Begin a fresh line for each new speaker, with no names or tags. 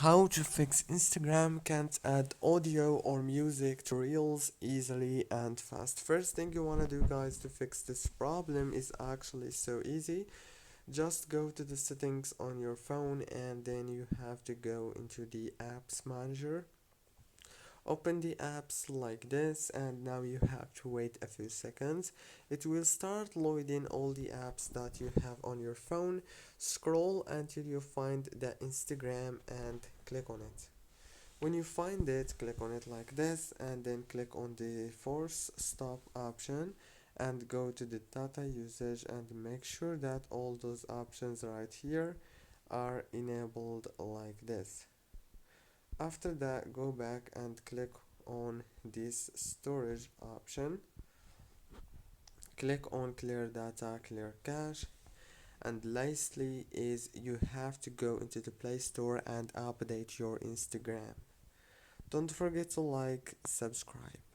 How to fix Instagram can't add audio or music to Reels easily and fast. First thing you want to do, guys, to fix this problem is actually so easy. Just go to the settings on your phone and then you have to go into the apps manager. Open the apps like this, and now you have to wait a few seconds. It will start loading all the apps that you have on your phone. Scroll until you find the Instagram and click on it. When you find it, click on it like this and then click on the force stop option and go to the data usage and make sure that all those options right here are enabled like this. After that, go back and click on this storage option. Click on clear data, clear cache, and lastly is you have to go into the Play Store and update your Instagram. Don't forget to like, subscribe.